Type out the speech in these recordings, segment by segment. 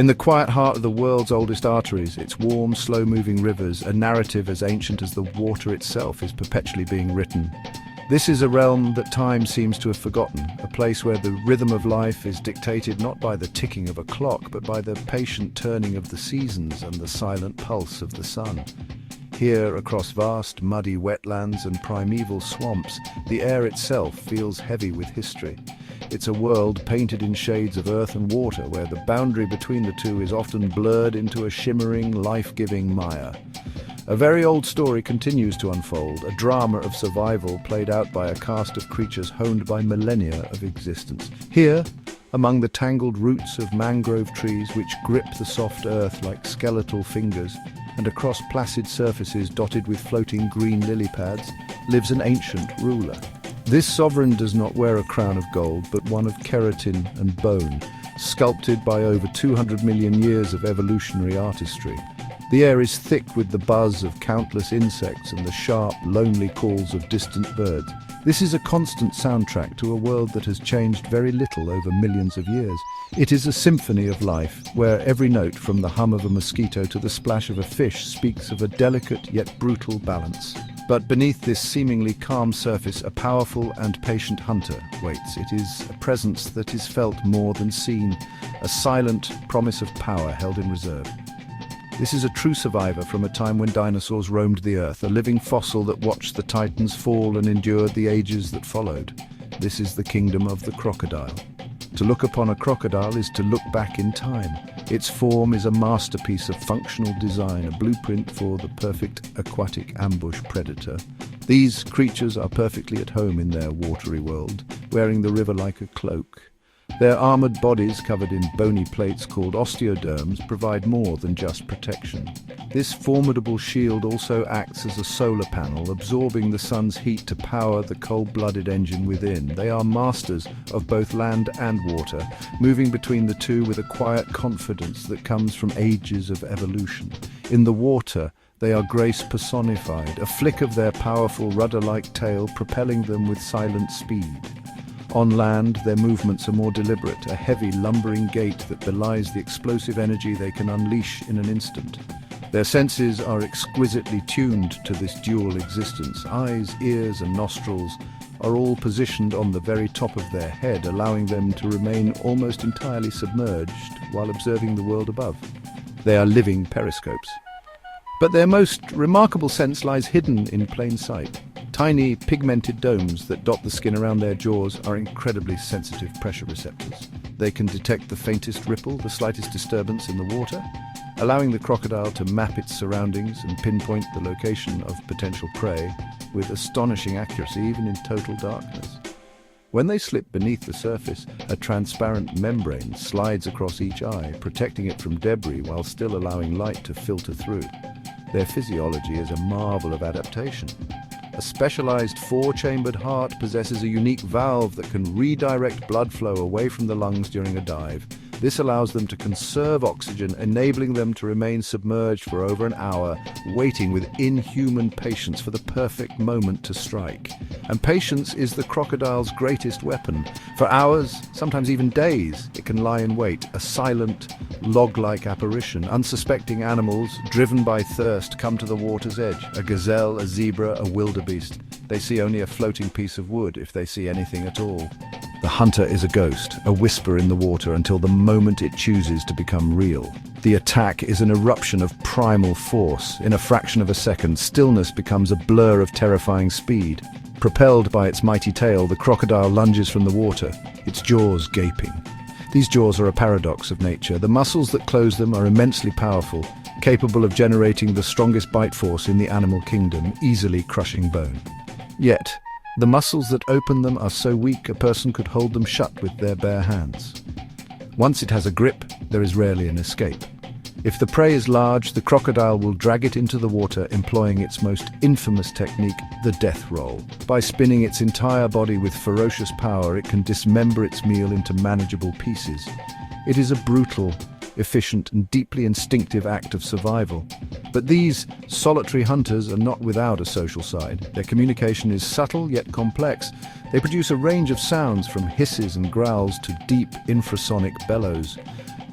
In the quiet heart of the world's oldest arteries, its warm, slow-moving rivers, a narrative as ancient as the water itself is perpetually being written. This is a realm that time seems to have forgotten, a place where the rhythm of life is dictated not by the ticking of a clock, but by the patient turning of the seasons and the silent pulse of the sun. Here, across vast, muddy wetlands and primeval swamps, the air itself feels heavy with history. It's a world painted in shades of earth and water, where the boundary between the two is often blurred into a shimmering, life-giving mire. A very old story continues to unfold, a drama of survival played out by a cast of creatures honed by millennia of existence. Here, among the tangled roots of mangrove trees which grip the soft earth like skeletal fingers, and across placid surfaces dotted with floating green lily pads, lives an ancient ruler. This sovereign does not wear a crown of gold, but one of keratin and bone, sculpted by over 200 million years of evolutionary artistry. The air is thick with the buzz of countless insects and the sharp, lonely calls of distant birds. This is a constant soundtrack to a world that has changed very little over millions of years. It is a symphony of life, where every note, from the hum of a mosquito to the splash of a fish, speaks of a delicate yet brutal balance. But beneath this seemingly calm surface, a powerful and patient hunter waits. It is a presence that is felt more than seen, a silent promise of power held in reserve. This is a true survivor from a time when dinosaurs roamed the earth, a living fossil that watched the titans fall and endured the ages that followed. This is the kingdom of the crocodile. To look upon a crocodile is to look back in time. Its form is a masterpiece of functional design, a blueprint for the perfect aquatic ambush predator. These creatures are perfectly at home in their watery world, wearing the river like a cloak. Their armored bodies, covered in bony plates called osteoderms, provide more than just protection. This formidable shield also acts as a solar panel, absorbing the sun's heat to power the cold-blooded engine within. They are masters of both land and water, moving between the two with a quiet confidence that comes from ages of evolution. In the water, they are grace personified, a flick of their powerful rudder-like tail propelling them with silent speed. On land, their movements are more deliberate, a heavy, lumbering gait that belies the explosive energy they can unleash in an instant. Their senses are exquisitely tuned to this dual existence. Eyes, ears, and nostrils are all positioned on the very top of their head, allowing them to remain almost entirely submerged while observing the world above. They are living periscopes. But their most remarkable sense lies hidden in plain sight. Tiny, pigmented domes that dot the skin around their jaws are incredibly sensitive pressure receptors. They can detect the faintest ripple, the slightest disturbance in the water, allowing the crocodile to map its surroundings and pinpoint the location of potential prey with astonishing accuracy, even in total darkness. When they slip beneath the surface, a transparent membrane slides across each eye, protecting it from debris while still allowing light to filter through. Their physiology is a marvel of adaptation. A specialized four-chambered heart possesses a unique valve that can redirect blood flow away from the lungs during a dive. This allows them to conserve oxygen, enabling them to remain submerged for over an hour, waiting with inhuman patience for the perfect moment to strike. And patience is the crocodile's greatest weapon. For hours, sometimes even days, it can lie in wait, a silent, log-like apparition. Unsuspecting animals, driven by thirst, come to the water's edge. A gazelle, a zebra, a wildebeest. They see only a floating piece of wood, if they see anything at all. The hunter is a ghost, a whisper in the water until the moment it chooses to become real. The attack is an eruption of primal force. In a fraction of a second, stillness becomes a blur of terrifying speed. Propelled by its mighty tail, the crocodile lunges from the water, its jaws gaping. These jaws are a paradox of nature. The muscles that close them are immensely powerful, capable of generating the strongest bite force in the animal kingdom, easily crushing bone. Yet, the muscles that open them are so weak a person could hold them shut with their bare hands. Once it has a grip, there is rarely an escape. If the prey is large, the crocodile will drag it into the water, employing its most infamous technique, the death roll. By spinning its entire body with ferocious power, it can dismember its meal into manageable pieces. It is a brutal, efficient, and deeply instinctive act of survival. But these solitary hunters are not without a social side. Their communication is subtle yet complex. They produce a range of sounds from hisses and growls to deep infrasonic bellows.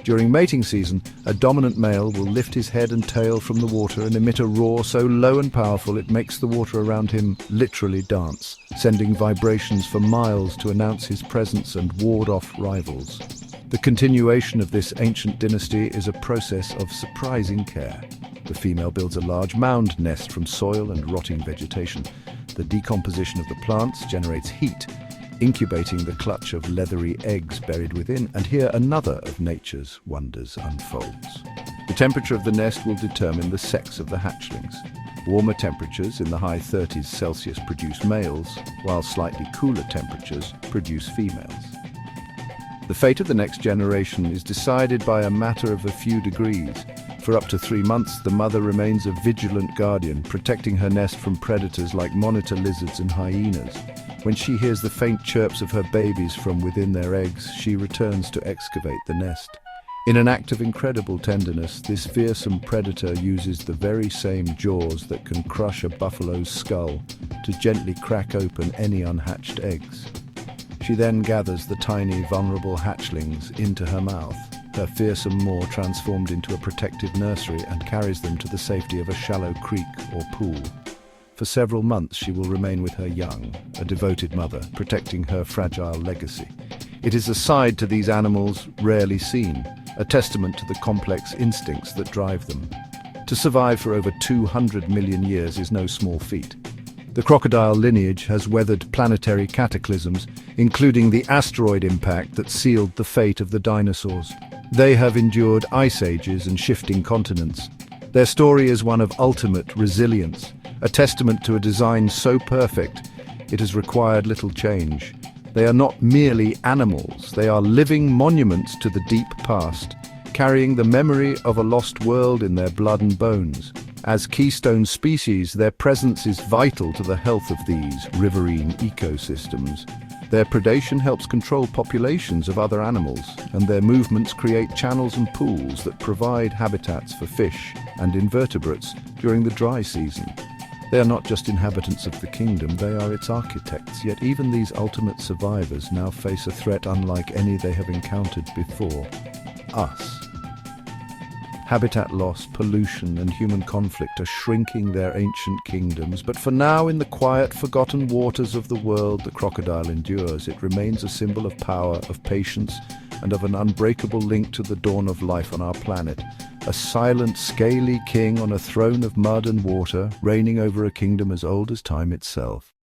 During mating season, a dominant male will lift his head and tail from the water and emit a roar so low and powerful it makes the water around him literally dance, sending vibrations for miles to announce his presence and ward off rivals. The continuation of this ancient dynasty is a process of surprising care. The female builds a large mound nest from soil and rotting vegetation. The decomposition of the plants generates heat, incubating the clutch of leathery eggs buried within, and here another of nature's wonders unfolds. The temperature of the nest will determine the sex of the hatchlings. Warmer temperatures in the high 30s Celsius produce males, while slightly cooler temperatures produce females. The fate of the next generation is decided by a matter of a few degrees. For up to 3 months, the mother remains a vigilant guardian, protecting her nest from predators like monitor lizards and hyenas. When she hears the faint chirps of her babies from within their eggs, she returns to excavate the nest. In an act of incredible tenderness, this fearsome predator uses the very same jaws that can crush a buffalo's skull to gently crack open any unhatched eggs. She then gathers the tiny, vulnerable hatchlings into her mouth, her fearsome maw transformed into a protective nursery, and carries them to the safety of a shallow creek or pool. For several months she will remain with her young, a devoted mother, protecting her fragile legacy. It is a side to these animals rarely seen, a testament to the complex instincts that drive them. To survive for over 200 million years is no small feat. The crocodile lineage has weathered planetary cataclysms, including the asteroid impact that sealed the fate of the dinosaurs. They have endured ice ages and shifting continents. Their story is one of ultimate resilience, a testament to a design so perfect it has required little change. They are not merely animals, they are living monuments to the deep past, carrying the memory of a lost world in their blood and bones. As keystone species, their presence is vital to the health of these riverine ecosystems. Their predation helps control populations of other animals, and their movements create channels and pools that provide habitats for fish and invertebrates during the dry season. They are not just inhabitants of the kingdom, they are its architects, yet even these ultimate survivors now face a threat unlike any they have encountered before: us. Habitat loss, pollution, and human conflict are shrinking their ancient kingdoms, but for now, in the quiet, forgotten waters of the world the crocodile endures, it remains a symbol of power, of patience, and of an unbreakable link to the dawn of life on our planet. A silent, scaly king on a throne of mud and water, reigning over a kingdom as old as time itself.